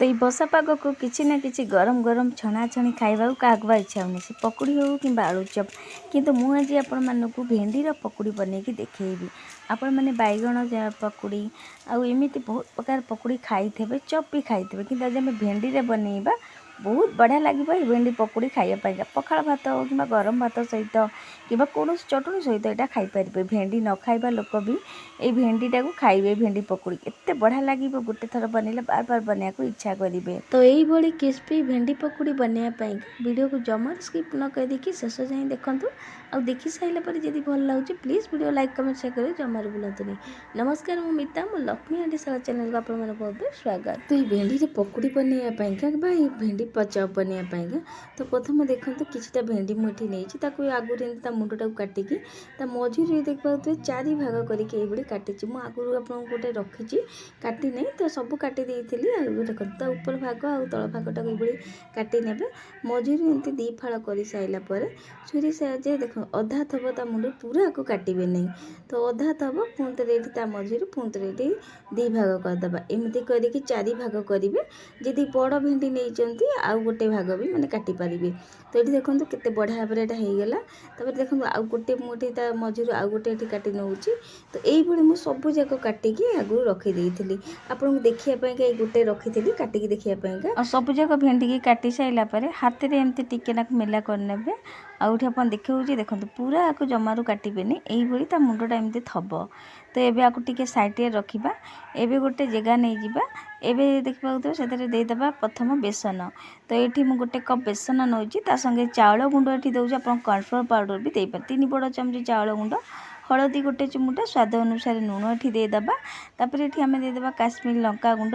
तो ये बसा पाग को किसी ना किसी गरम गरम छणाछणी खाइबा क्या इच्छा होनी से पकुड़ी हो कि आलुचप किंतु मुझे आपण मानक भेंडीर पकुड़ी बनईकि देखेबी। आपण मैंने बैगण पकुड़ी आमती बहुत प्रकार पकुड़ी खाई थे चप भी खाई थे कि आज आम भेंडी बनईबा बहुत बढ़िया लगे भेंडी पकुड़ी खाइबा पखाल भात हो कि गरम भात सहित कि कौन चटणी सहित यहाँ खाईपारे भेंडी न खाइबा लोक भी ये भेंडीटा को खाइबे भेंडी पकुड़ी एत बढ़िया लगे गोटे थर बनइले बार बार बनया को इच्छा करेंगे। तो यही क्रिस्पी भेंडी पकुड़ी बनवाई वीडियो को जमा स्किप न कर देखिए शेष जाए देखूँ आ देखी सारे पर जब भल लगे please video like comment share करें जमार बुलातुनि। नमस्कार मु मिता मु लक्ष्मी आंटीशाला चैनल को आपण बहुत स्वागत। तो ये भेंडी पकुड़ी बनवाई भेंडी चप बनवाई तो प्रथम देखो किसी भेंडी मुझे नहीं आगुरी मुंडटा काटिकी मझे देखिए 4 भाग करके काटी मुझे आगुरी आप गोटे रखी काटी नहीं तो सब काटी देखो ऊपर भाग आ तल भागटा ये काटी ने मझे एमती 2 फाड़ कर सारापर छुरी साजे देख अधा थब ता मुंड पूरा को काटे नहीं तो अधा थब पुंतरे मझे पुंतरे 2 भाग करदे एमती करके 4 भाग करेंगे जदि बड़ भेंडी नहीं आउ गोटे भाग भी मैंने काटी पारे। तो ये देखो केते बढ़िया भाव में होगा देखो आउ गोटे मुठे मझे आउ गोटे काटी नौ तो यही मुझे सबू जाक काटिकी आगु रखीदी आपको देखापी गोटे रखी काटिकी देखापी सबू जाक भेंडी की काटी सारापर हाथ में एमती टिके मेला करने आउठी आप देखा देखो पूरा आपको जमारू काटे नहीं यही मुंडटा एमती थब तो ये आपको टिके साइड रखा एवं गोटे जगह नहीं जावा एवं देखा से देदेबा प्रथम बेसन तो ये मुझे गोटे कप बेसन नौची संगे चाउल गुंड ये दूसरी आप कॉर्नफ्लोर पाउडर भी देपर 3 बड़ चमच चाउल गुंड हलदी गोटे चिमुटा स्वाद अनुसार लुण ये देदेबा तापर ये आम देदेबा काश्मीर लंका गुंड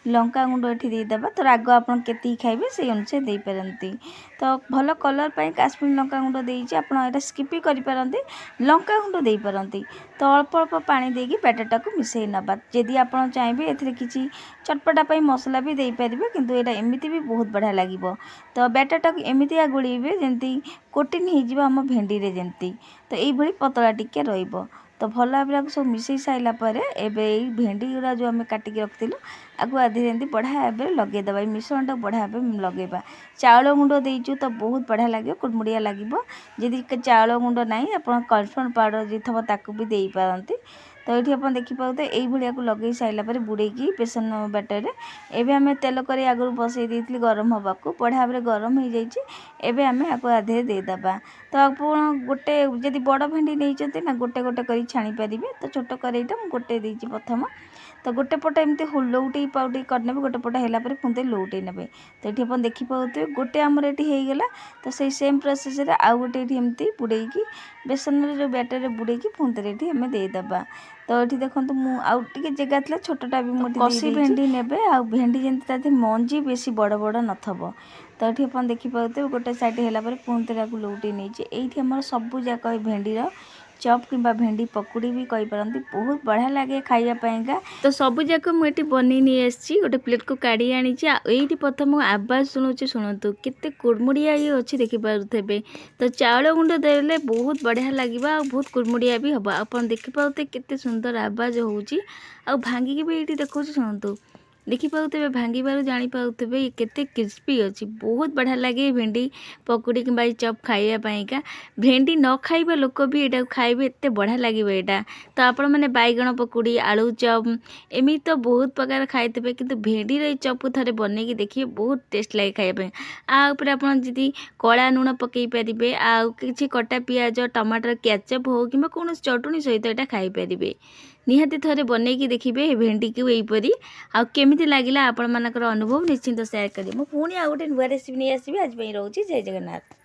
लंका गुंड ये देदेबा तो राग आप खाइबे से अनुसार दे पारती तो भल कलर पाई काश्मीर लंका गुंड देइछि आपण एटा स्किप भी करि पारंती लंका गुंड दे पारंती तो अल्प अल्प पानी देकी बैटरटा को मिसई नबा जदि आपण चाहिए एथिरे किछि चटपटा पाई मसला भी दे पारिबे किंतु एटा एमिति भी बहुत बढ़िया लागिबो। तो बैटरटा को एमितिया गोळीबे जेंती कोटिन हो जिवो हम भेंडी रे जेंती तो यही भली पतला टिके रहिबो तो भल भाव सब मिसई साइला पर एवं भेंडी गुड़ा जो आम काटिकी रखिलु आगु आधे एमती बढ़िया भाव लगेदेवा मिश्रण टाक बढ़िया भाव लगेबा चाउल गुंड देइचु तो बहुत बढ़िया लगे कुड़मुड़िया लगे जदि चाउल गुंड ना आप कॉर्नफ्लोर पाउडर जी थब ताकू भी दे पारती तो ये आप देखिपारे यही लगे सारापर बुड़ेकी बेसन बैटर एवं आम तेल कर आगुरी बसई देती गरम हवा को बढ़िया भाव गरम हो जाए आम आपको आधे देदेबा तो आप गोटे जदि बड़ भेंडी नहीं ना गोटे गोटे कर छाणी पारे तो छोट करेईटा गोटे देती प्रथम तो गोटे पट एमती लौटे पाउटे करने गोटे पट है पुणी लौटे ने तो ये आप देखिपारे गोटे आमर ये होगला तो से सेम प्रोसेस आउ गोटे एमती बुड़ेकी बेसन जो बैटर बुड़ेकी पुणी ये आम देदेबा तो ये देखो मुझे जगह थी छोटा भी मुझे कसी भेंडी ने भेंडी जमी मंजी बेसी बड़ बड़ नथब तो ये आप देखिपारे गोटे साइड है पुणी लौटे नहीं ये आम सबू जाक भेंडीर चप कि भेंडी पकुड़ी भी कही पारती बहुत बढ़िया लगे खाइबापा तो सबू जाक मुझे बनी नहीं आसी गोटे प्लेट को काढ़ी आनी ये प्रथम आवाज शुणुचे शुणु केते कुड़मुड़िया ये अच्छी देखिपारे तो चाउल गुंड देले बहुत बढ़िया लगे बहुत कुड़मुड़िया भी हम आप देखिपारे केते सुंदर आवाज होची आ भांगिकी भी ये देखो शुणु देखिपारे भांगार जापारे ये केते क्रिस्पी अच्छी बहुत बढ़िया लगे भेंडी पकुड़ी कि चप खाइबापा भेंडी न खाइबा लोक भी यहाँ खाइबे एत बढ़िया लगे यहाँ तो आपण मैंने बैगण पकुड़ी आलू चप एमती तो बहुत प्रकार खाई किंतु भेंडी रे चप को थे बनईकि देखिए बहुत टेस्ट लगे खाइबापा आउपर आप जी कला लुण पकई पारे आउ कि कटा पियाज टमाटर केचप हो कि कौन चटणी सहित यहाँ खाईपारे निहाती थे बनईकि देखिए भेंडी को यहीपरी आमती लगे आपण मानकर अनुभव निश्चिंत शेयर करेंगे। मुझे पुणी आ गए नुआ रेसिपी नहीं आसबि आज रोचे जय जगन्नाथ।